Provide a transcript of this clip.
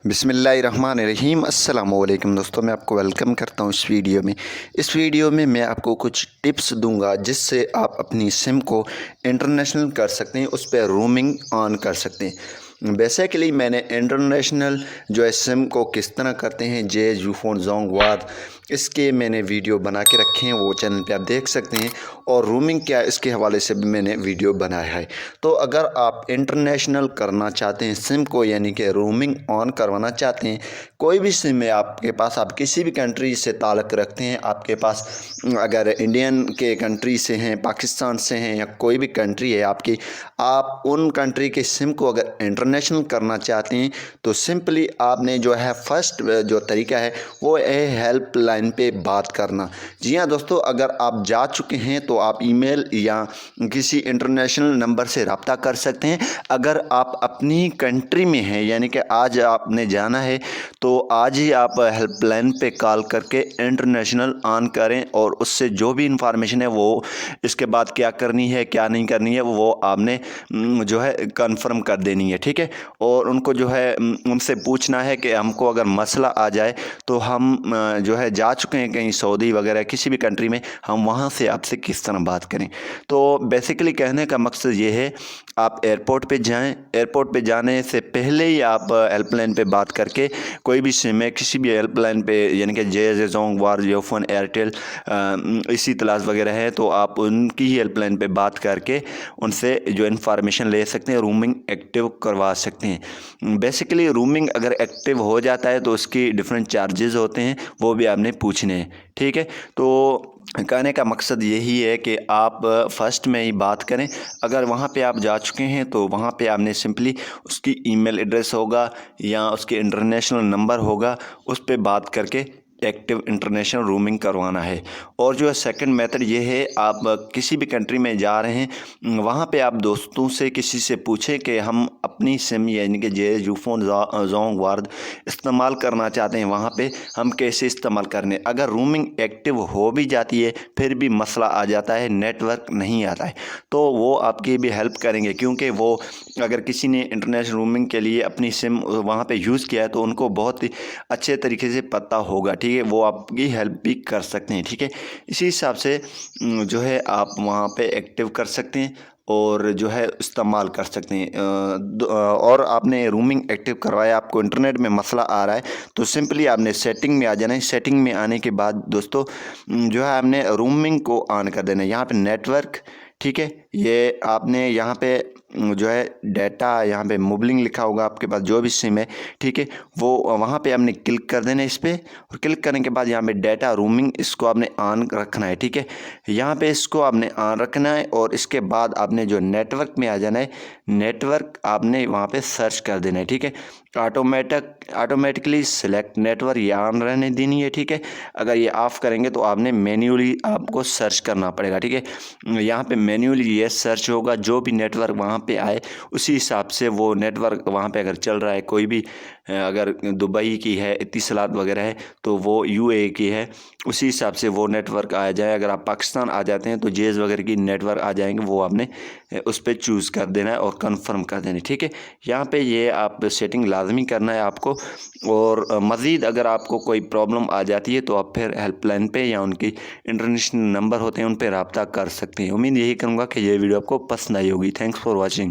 बिस्मिल्लाहिर्रहमानिर्रहीम अस्सलामुअलैकुम दोस्तों, मैं आपको वेलकम करता हूँ इस वीडियो में मैं आपको कुछ टिप्स दूंगा जिससे आप अपनी सिम को इंटरनेशनल कर सकते हैं, उस पर रोमिंग ऑन कर सकते हैं। बेसिकली मैंने इंटरनेशनल जो है सिम को किस तरह करते हैं जे यूफोन जोंग वाद इसके मैंने वीडियो बना के रखे हैं, वो चैनल पे आप देख सकते हैं। और रोमिंग क्या इसके हवाले से भी मैंने वीडियो बनाया है। तो अगर आप इंटरनेशनल करना चाहते हैं सिम को, यानी कि रोमिंग ऑन करवाना चाहते हैं, कोई भी सिम है आपके पास, आप किसी भी कंट्री से ताल्लुक़ रखते हैं, आपके पास अगर इंडियन के कंट्री से हैं, पाकिस्तान से हैं या कोई भी कंट्री है आपकी, आप उन कंट्री के सिम को अगर इंटरनेशनल करना चाहते हैं तो सिंपली आपने जो है फर्स्ट जो तरीका है वो है हेल्पलाइन पे बात करना। जी हाँ दोस्तों, अगर आप जा चुके हैं तो आप ईमेल या किसी इंटरनेशनल नंबर से रब्ता कर सकते हैं। अगर आप अपनी कंट्री में हैं, यानी कि आज आपने जाना है, तो आज ही आप हेल्पलाइन पे कॉल करके इंटरनेशनल ऑन करें और उससे जो भी इंफॉर्मेशन है वो इसके बाद क्या करनी है क्या नहीं करनी है वो आपने जो है कंफर्म कर देनी है, ठीक है। और उनको जो है उनसे पूछना है कि हमको अगर मसला आ जाए तो हम जो है जा चुके हैं कहीं सऊदी वगैरह किसी भी कंट्री में, हम वहाँ से आपसे किस तरह बात करें। तो बेसिकली कहने का मकसद ये है, आप एयरपोर्ट पे जाएं, एयरपोर्ट पे जाने से पहले ही आप हेल्पलाइन पे बात करके कोई भी सिम है किसी भी हेल्पलाइन पे, यानी कि जे जोंग वार योफोन एयरटेल इसी तलाश वगैरह है, तो आप उनकी ही हेल्पलाइन पे बात करके उनसे जो इन्फॉर्मेशन ले सकते हैं, रूमिंग एक्टिव करवा सकते हैं। बेसिकली रूमिंग अगर एक्टिव हो जाता है तो उसकी डिफरेंट चार्जेस होते हैं, वो भी आपने पूछने हैं, ठीक है। तो कहने का मकसद यही है कि आप फर्स्ट में ही बात करें। अगर वहाँ पे आप जा चुके हैं तो वहाँ पे आपने सिंपली उसकी ईमेल एड्रेस होगा या उसके इंटरनेशनल नंबर होगा, उस पे बात करके एक्टिव इंटरनेशनल रूमिंग करवाना है। और जो है सेकंड मेथड ये है, आप किसी भी कंट्री में जा रहे हैं, वहाँ पे आप दोस्तों से किसी से पूछें कि हम अपनी सिम यानी कि जे यूफोन जोंग वार्द इस्तेमाल करना चाहते हैं, वहाँ पे हम कैसे इस्तेमाल करने। अगर रूमिंग एक्टिव हो भी जाती है फिर भी मसला आ जाता है, नेटवर्क नहीं आता है, तो वो आपकी भी हेल्प करेंगे, क्योंकि वो अगर किसी ने इंटरनेशनल रूमिंग के लिए अपनी सिम वहाँ पे यूज़ किया है तो उनको बहुत ही अच्छे तरीके से पता होगा, ठीक है। वो आपकी हेल्प भी कर सकते हैं, ठीक है। इसी हिसाब से जो है आप वहाँ पे एक्टिव कर सकते हैं और जो है इस्तेमाल कर सकते हैं। और आपने रूमिंग एक्टिव करवाया, आपको इंटरनेट में मसला आ रहा है, तो सिंपली आपने सेटिंग में आ जाना है। सेटिंग में आने के बाद दोस्तों जो है आपने रूमिंग को ऑन कर देना है। यहाँ पे नेटवर्क, ठीक है, ये आपने यहाँ पे जो है डाटा, यहाँ पे मोबलिंग लिखा होगा आपके पास जो भी सिम है, ठीक है, वो वहाँ पे आपने क्लिक कर देना है इस पर। और क्लिक करने के बाद यहाँ पे डाटा रूमिंग इसको आपने ऑन रखना है, ठीक है। यहाँ पे इसको आपने ऑन रखना है और इसके बाद आपने जो नेटवर्क में आ जाना है, नेटवर्क आपने वहाँ पे सर्च कर देना है, ठीक है। ऑटोमेटिकली सिलेक्ट नेटवर्क ये ऑन रहने देनी है, ठीक है। अगर ये ऑफ़ करेंगे तो आपने मैन्युअली आपको सर्च करना पड़ेगा, ठीक है। यहाँ पे मैन्युअली ये सर्च होगा, जो भी नेटवर्क वहाँ पे आए उसी हिसाब से वो नेटवर्क वहाँ पे अगर चल रहा है, कोई भी अगर दुबई की है इत्तिसलात वगैरह है तो वो यूएई की है, उसी हिसाब से वो नेटवर्क आ जाए। अगर आप पाकिस्तान आ जाते हैं तो जेज़ वगैरह की नेटवर्क आ जाएंगे, वो आपने उस पर चूज़ कर देना है और कंफर्म कर देना है, ठीक है। यहाँ पे ये आप सेटिंग लाजमी करना है आपको। और मज़ीद अगर आपको कोई प्रॉब्लम आ जाती है तो आप फिर हेल्पलाइन पे या उनकी इंटरनेशनल नंबर होते हैं उन पर रब्ता कर सकते हैं। उम्मीद यही करूँगा कि ये वीडियो आपको पसंद आई होगी। Thanks for watching.